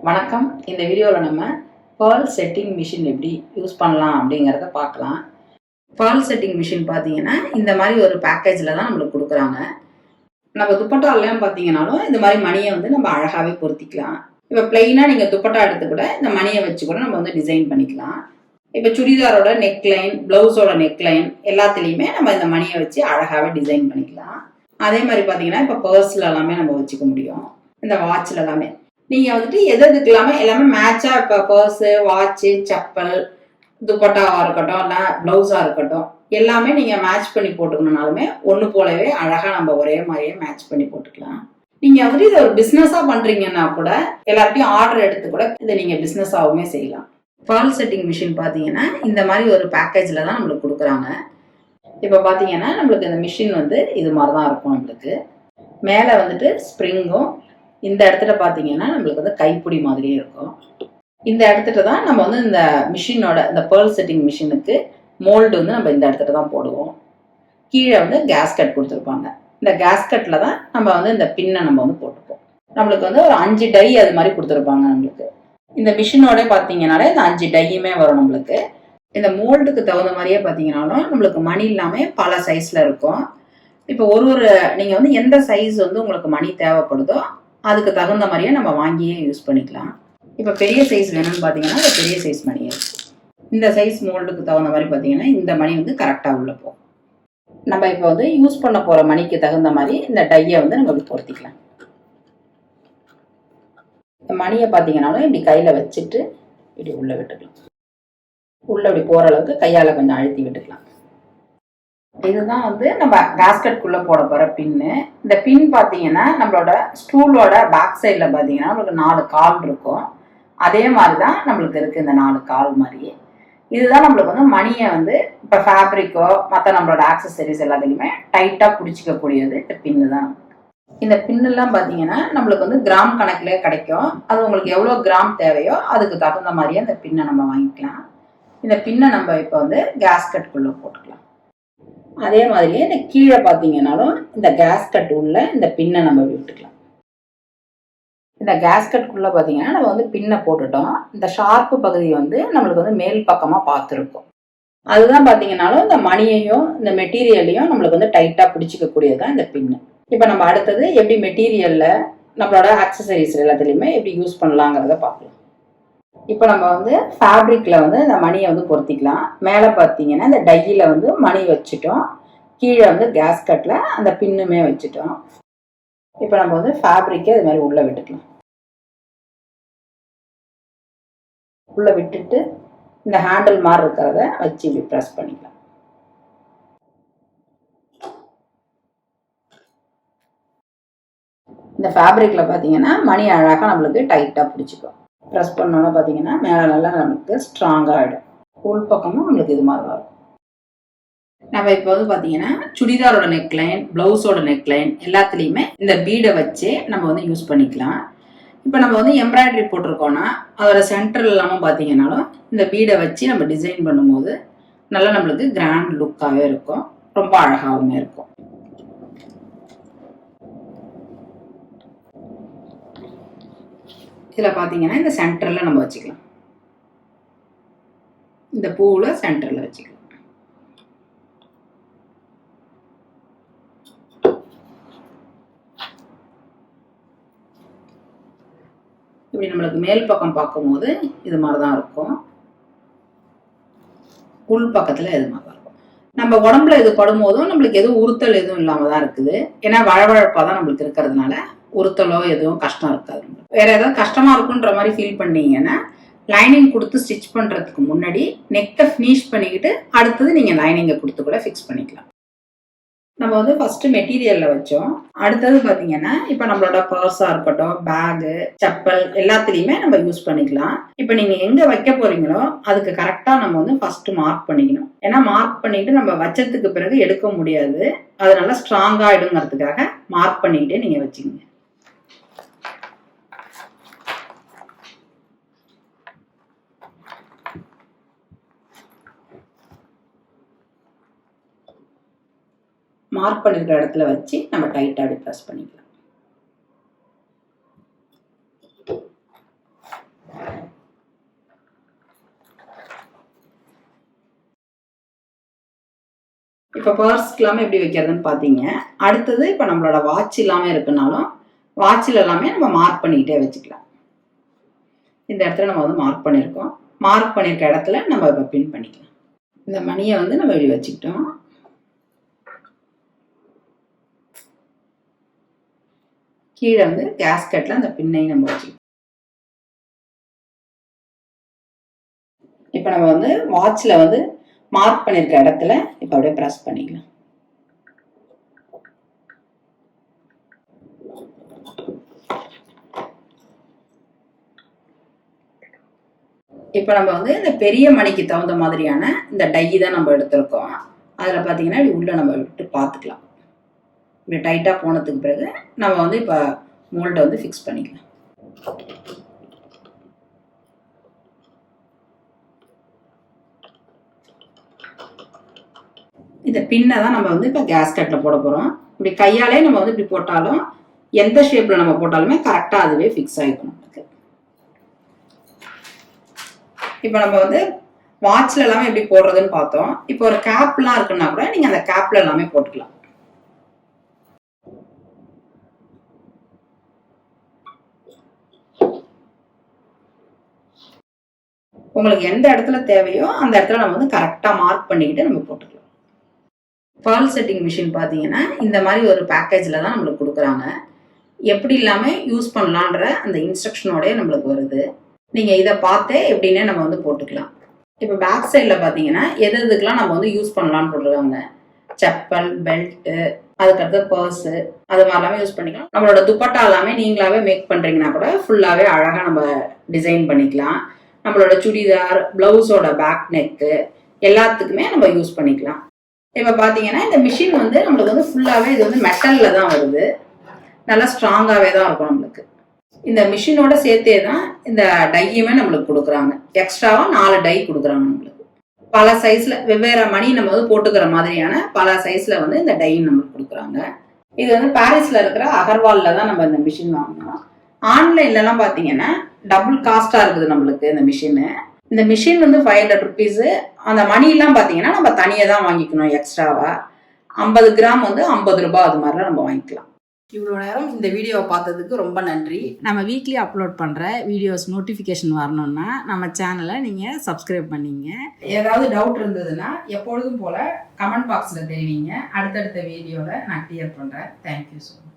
வணக்கம். இந்த வீடியோவில் நம்ம பேர்ல் செட்டிங் மிஷின் எப்படி யூஸ் பண்ணலாம் அப்படிங்கிறத பார்க்கலாம். பேர்ல் செட்டிங் மிஷின் பார்த்தீங்கன்னா இந்த மாதிரி ஒரு பேக்கேஜில் தான் நம்மளுக்கு கொடுக்குறாங்க. நம்ம துப்பட்டாலாம் பார்த்தீங்கன்னாலும் இந்த மாதிரி மணியை வந்து நம்ம அழகாகவே பொருத்திக்கலாம். இப்போ பிளெயினாக நீங்கள் துப்பட்டா எடுத்து கூட இந்த மணியை வச்சு கூட நம்ம வந்து டிசைன் பண்ணிக்கலாம். இப்போ சுடிதாரோட நெக்லைன், ப்ளவுஸோட நெக்லைன் எல்லாத்துலேயுமே நம்ம இந்த மணியை வச்சு அழகாகவே டிசைன் பண்ணிக்கலாம். அதே மாதிரி பார்த்தீங்கன்னா இப்போ பர்ஸில் எல்லாமே நம்ம வச்சுக்க முடியும். இந்த வாட்சில் எல்லாமே நீங்கள் வந்துட்டு எதுக்கு எல்லாமே மேட்சாக இப்போ பர்ஸு, வாட்சு, செப்பல், துப்பட்டாவாக இருக்கட்டும், இல்லை ப்ளவுஸாக இருக்கட்டும், எல்லாமே நீங்கள் மேட்ச் பண்ணி போட்டுக்கணுனாலுமே ஒன்று போலவே அழகாக நம்ம ஒரே மாதிரியே மேட்ச் பண்ணி போட்டுக்கலாம். நீங்கள் வந்துட்டு இதை ஒரு பிஸ்னஸாக பண்ணுறீங்கன்னா கூட எல்லார்ட்டையும் ஆர்டர் எடுத்து கூட இதை நீங்கள் பிஸ்னஸாகவுமே செய்யலாம். பேர்ல் செட்டிங் மிஷின் பார்த்தீங்கன்னா இந்த மாதிரி ஒரு பேக்கேஜில் தான் நம்மளுக்கு கொடுக்குறாங்க. இப்போ பார்த்தீங்கன்னா நம்மளுக்கு இந்த மிஷின் வந்து இது மாதிரி தான் இருக்கும். நம்மளுக்கு மேலே வந்துட்டு ஸ்ப்ரிங்கும், இந்த இடத்துல பார்த்தீங்கன்னா நம்மளுக்கு வந்து கைப்பிடி மாதிரியே இருக்கும். இந்த இடத்துல தான் நம்ம வந்து இந்த மிஷினோட இந்த பேர்ல் செட்டிங் மிஷினுக்கு மோல்டு வந்து நம்ம இந்த இடத்துல தான் போடுவோம். கீழே வந்து கேஸ்கட் கொடுத்துருப்பாங்க. இந்த கேஸ்கட்டில் தான் நம்ம வந்து இந்த பின்னை நம்ம வந்து போட்டுப்போம். நம்மளுக்கு வந்து ஒரு 5 டை அது மாதிரி கொடுத்துருப்பாங்க. நம்மளுக்கு இந்த மிஷினோட பார்த்தீங்கன்னாலே இந்த 5 டையுமே வரும். நம்மளுக்கு இந்த மோல்டுக்கு தகுந்த மாதிரியே பார்த்தீங்கன்னாலும் நம்மளுக்கு மணி எல்லாமே பல சைஸில் இருக்கும். இப்போ ஒரு நீங்கள் வந்து எந்த சைஸ் வந்து உங்களுக்கு மணி தேவைப்படுதோ அதுக்கு தகுந்த மாதிரியே நம்ம வாங்கியே யூஸ் பண்ணிக்கலாம். இப்போ பெரிய சைஸ் வேணும்னு பார்த்தீங்கன்னா இந்த பெரிய சைஸ் மணி இருக்குது. இந்த சைஸ் மோல்டுக்கு தகுந்த மாதிரி பார்த்தீங்கன்னா இந்த மணி வந்து கரெக்டாக உள்ள போகும். நம்ம இப்போ வந்து யூஸ் பண்ண போகிற மணிக்கு தகுந்த மாதிரி இந்த டையை வந்து நம்ம இப்படி பொருத்திக்கலாம். இந்த மணியை பார்த்தீங்கன்னாலும் இப்படி கையில் வச்சுட்டு இப்படி உள்ளே விட்டுக்கலாம். உள்ளே இப்படி போகிற அளவுக்கு கையால் கொஞ்சம் அழுத்தி விட்டுக்கலாம். இதுதான் வந்து நம்ம கேஸ்கட்குள்ளே போட போகிற பின்னு. இந்த பின் பார்த்தீங்கன்னா நம்மளோட ஸ்டூலோட பேக் சைடில் பார்த்தீங்கன்னா நம்மளுக்கு 4 கால் இருக்கும். அதே மாதிரி தான் நம்மளுக்கு இருக்குது இந்த 4 கால் மாதிரி. இதுதான் நம்மளுக்கு வந்து மணியை வந்து இப்போ ஃபேப்ரிக்கோ மற்ற நம்மளோட ஆக்சசரிஸ் எல்லாத்துலேயுமே டைட்டாக பிடிச்சிக்கக்கூடியது இந்த பின்னு தான். இந்த பின்னெல்லாம் பார்த்தீங்கன்னா நம்மளுக்கு வந்து கிராம் கணக்கிலே கிடைக்கும். அது உங்களுக்கு எவ்வளோ கிராம் தேவையோ அதுக்கு தகுந்த மாதிரியே அந்த பின்னை நம்ம வாங்கிக்கலாம். இந்த பின்னை நம்ம இப்போ வந்து கேஸ்கட்குள்ளே போட்டுக்கலாம். அதே மாதிரியே இந்த கீழே பார்த்தீங்கன்னாலும் இந்த கேஸ்கட் உள்ள இந்த பின்னை நம்ம விட்டுக்கலாம். இந்த கேஸ்கட்குள்ளே பார்த்தீங்கன்னா நம்ம வந்து பின்னை போட்டுட்டோம். இந்த ஷார்ப்பு பகுதி வந்து நம்மளுக்கு வந்து மேல் பக்கமாக பார்த்துருக்கோம். அதுதான் பார்த்தீங்கன்னாலும் இந்த மணியையும் இந்த மெட்டீரியலையும் நம்மளுக்கு வந்து டைட்டாக பிடிச்சிக்கக்கூடியது தான் இந்த பின்னு. இப்போ நம்ம அடுத்தது எப்படி மெட்டீரியலில் நம்மளோட ஆக்சசரிஸ் எல்லாத்துலேயுமே எப்படி யூஸ் பண்ணலாங்கிறத பார்க்கலாம். இப்போ நம்ம வந்து ஃபேப்ரிக்கில் வந்து இந்த மணியை வந்து பொருத்திக்கலாம். மேலே பார்த்தீங்கன்னா இந்த டையில் வந்து மணி வச்சுட்டோம். கீழே வந்து கேஸ்கட்டில் அந்த பின்னுமே வச்சுட்டோம். இப்போ நம்ம வந்து ஃபேப்ரிக்கை இது மாதிரி உள்ளே விட்டுக்கலாம். உள்ளே விட்டுட்டு இந்த ஹேண்டில் மாதிரி இருக்கிறத வச்சு இப்படி ப்ரெஸ் பண்ணிக்கலாம். இந்த ஃபேப்ரிக்கில் பார்த்தீங்கன்னா மணி அழகாக நம்மளுக்கு டைட்டாக பிடிச்சிக்கும். ப்ரெஸ் பண்ணோன்னா பார்த்தீங்கன்னா மேலே நல்லா நமக்கு ஸ்ட்ராங்காக ஆகிடும். உள் பக்கமும் நம்மளுக்கு இது மாதிரி தான் இருக்கும். நம்ம இப்போ வந்து பார்த்தீங்கன்னா சுடிதாரோட நெக்லைன், ப்ளவுஸோட நெக்லைன் எல்லாத்துலேயுமே இந்த பீடை வச்சு நம்ம வந்து யூஸ் பண்ணிக்கலாம். இப்போ நம்ம வந்து எம்ப்ராய்டரி போட்டிருக்கோன்னா அதோட சென்டர் இல்லாமல் பார்த்தீங்கன்னாலும் இந்த பீடை வச்சு நம்ம டிசைன் பண்ணும்போது நல்லா நம்மளுக்கு கிராண்ட் லுக்காகவே இருக்கும். ரொம்ப அழகாகவுமே இருக்கும். இதில் பார்த்தீங்கன்னா இந்த சென்டரில் நம்ம வச்சுக்கலாம். இந்த பூவில் சென்டரில் வச்சுக்கலாம். இப்படி நம்மளுக்கு மேல் பக்கம் பார்க்கும்போது இது மாதிரி தான் இருக்கும். உள் பக்கத்தில் இது மாதிரி தான் இருக்கும். நம்ம உடம்புல இது படும்போதும் நம்மளுக்கு எதுவும் உறுத்தல் எதுவும் இல்லாமல் தான் இருக்குது. ஏன்னா வழவழப்பாக தான் நம்மளுக்கு இருக்கிறதுனால உறுத்தலோ எதுவும் கஷ்டம் இருக்காது. வேற ஏதாவது கஷ்டமா இருக்குன்ற மாதிரி ஃபீல் பண்ணீங்கன்னா லைனிங் கொடுத்து ஸ்டிச் பண்ணுறதுக்கு முன்னாடி நெக்கை ஃபினிஷ் பண்ணிக்கிட்டு அடுத்தது நீங்கள் லைனிங்கை கொடுத்து கூட ஃபிக்ஸ் பண்ணிக்கலாம். நம்ம வந்து ஃபர்ஸ்ட் மெட்டீரியலில் வச்சோம். அடுத்தது பார்த்தீங்கன்னா இப்போ நம்மளோட பர்ஸாக இருக்கட்டும், பேகு, செப்பல் எல்லாத்துலேயுமே நம்ம யூஸ் பண்ணிக்கலாம். இப்போ நீங்கள் எங்கே வைக்க போறீங்களோ அதுக்கு கரெக்டாக நம்ம வந்து ஃபர்ஸ்ட் மார்க் பண்ணிக்கணும். ஏன்னா மார்க் பண்ணிட்டு நம்ம வச்சதுக்கு பிறகு எடுக்க முடியாது. அதனால ஸ்ட்ராங் ஆகிடுங்கிறதுக்காக மார்க் பண்ணிக்கிட்டே நீங்கள் வச்சுக்கோங்க. மார்க் பண்ணிருக்கிற இடத்துல வச்சு நம்ம டைட்டாக அப்படி ப்ரெஸ் பண்ணிக்கலாம். இப்போ பர்ஸ்க்கு எல்லாமே எப்படி வைக்கிறதுன்னு பார்த்தீங்க. அடுத்தது இப்போ நம்மளோட வாட்ச் இல்லாமல் இருக்குனாலும் வாட்சில் எல்லாமே நம்ம மார்க் பண்ணிக்கிட்டே வச்சுக்கலாம். இந்த இடத்துல நம்ம வந்து மார்க் பண்ணியிருக்கோம். மார்க் பண்ணியிருக்க இடத்துல நம்ம இப்போ பின் பண்ணிக்கலாம். இந்த மணியை வந்து நம்ம இப்படி வச்சுக்கிட்டோம். கீழே வந்து கேஸ்கெட்டில் அந்த பின்னையும் நம்ம வச்சுக்கிட்டோம். இப்போ நம்ம வந்து வாட்சில் வந்து மார்க் பண்ணியிருக்க இடத்துல இப்போ அப்படியே ப்ரெஸ் பண்ணிக்கலாம். இப்போ நம்ம வந்து இந்த பெரிய மணிக்கு தகுந்த மாதிரியான இந்த டை தான் நம்ம எடுத்திருக்கோம். அதில் பார்த்தீங்கன்னா இப்படி உள்ளே நம்ம விட்டு பார்த்துக்கலாம். இப்படி டைட்டாக போனதுக்கு பிறகு நம்ம வந்து இப்போ மோல்டை வந்து ஃபிக்ஸ் பண்ணிக்கலாம். இந்த பின்னை தான் நம்ம வந்து இப்போ கேஸ்கட்டில் போட போகிறோம். இப்படி கையாலே நம்ம வந்து இப்படி போட்டாலும் எந்த ஷேப்பில் நம்ம போட்டாலுமே கரெக்டாக அதுவே ஃபிக்ஸ் ஆகிக்கணும். இப்போ நம்ம வந்து வாட்ச்ல எல்லாமே எப்படி போடுறதுன்னு பார்த்தோம். இப்போ ஒரு கேப்லாம் இருக்குன்னா கூட நீங்க அந்த கேப்ல எல்லாமே போட்டுக்கலாம். உங்களுக்கு எந்த இடத்துல தேவையோ அந்த இடத்துல நம்ம வந்து கரெக்டா மார்க் பண்ணிக்கிட்டு நம்ம போட்டுக்கலாம். பேர்ல் செட்டிங் மிஷின் பார்த்தீங்கன்னா இந்த மாதிரி ஒரு பேக்கேஜில் தான் நம்மளுக்கு கொடுக்குறாங்க. எப்படி இல்லாமல் யூஸ் பண்ணலான்ற அந்த இன்ஸ்ட்ரக்ஷனோடய நம்மளுக்கு வருது. நீங்கள் இதை பார்த்தே எப்படின்னே நம்ம வந்து போட்டுக்கலாம். இப்போ பேக் சைடில் பார்த்தீங்கன்னா எது எதுக்கெல்லாம் நம்ம வந்து யூஸ் பண்ணலான்னு போட்டுருக்காங்க. செப்பல், பெல்ட்டு, அதுக்கடுத்து பர்ஸு, அது மாதிரிலாமே யூஸ் பண்ணிக்கலாம். நம்மளோட துப்பட்டா எல்லாமே நீங்களாவே மேக் பண்ணுறீங்கன்னா கூட ஃபுல்லாகவே அழகாக நம்ம டிசைன் பண்ணிக்கலாம். நம்மளோட சுடிதார், ப்ளவுஸோட பேக் நெக்கு எல்லாத்துக்குமே நம்ம யூஸ் பண்ணிக்கலாம். இப்போ பார்த்தீங்கன்னா இந்த மிஷின் வந்து நம்மளுக்கு வந்து ஃபுல்லாகவே இது வந்து மெட்டலில் தான் வருது. நல்லா ஸ்ட்ராங்காகவே தான் இருக்கும் நம்மளுக்கு. இந்த மிஷினோட சேர்த்தே தான் இந்த டையுமே நம்மளுக்கு கொடுக்குறாங்க. எக்ஸ்ட்ராவா 4 டை கொடுக்குறாங்க நம்மளுக்கு. பல சைஸ்ல வெவ்வேறு மணி நம்ம வந்து போட்டுக்கிற மாதிரியான பல சைஸ்ல வந்து இந்த டை நம்மளுக்கு கொடுக்குறாங்க. இது வந்து பாரிஸ்ல இருக்கிற அகர்வால்ல தான் நம்ம இந்த மிஷின் வாங்கினோம். ஆன்லைன்ல எல்லாம் பாத்தீங்கன்னா டபுள் காஸ்டா இருக்குது நம்மளுக்கு இந்த மிஷின். இந்த மிஷின் வந்து 500 ருபீஸ். அந்த மணி எல்லாம் பாத்தீங்கன்னா நம்ம தனியா தான் வாங்கிக்கணும். எக்ஸ்ட்ராவா 50 கிராம் வந்து 50 ரூபாய் அது மாதிரிலாம் நம்ம வாங்கிக்கலாம். இவ்வளோ நேரம் இந்த வீடியோவை பார்த்ததுக்கு ரொம்ப நன்றி. நம்ம வீக்லி அப்லோட் பண்ணுற வீடியோஸ் நோட்டிஃபிகேஷன் வரணும்னா நம்ம சேனலை நீங்கள் சப்ஸ்கிரைப் பண்ணிங்க. ஏதாவது டவுட் இருந்ததுன்னா எப்பொழுதும் போல் கமெண்ட் பாக்ஸில் தெரிவிங்க. அடுத்தடுத்த வீடியோவில் நான் கிளியர் பண்ணுறேன். Thank you so much.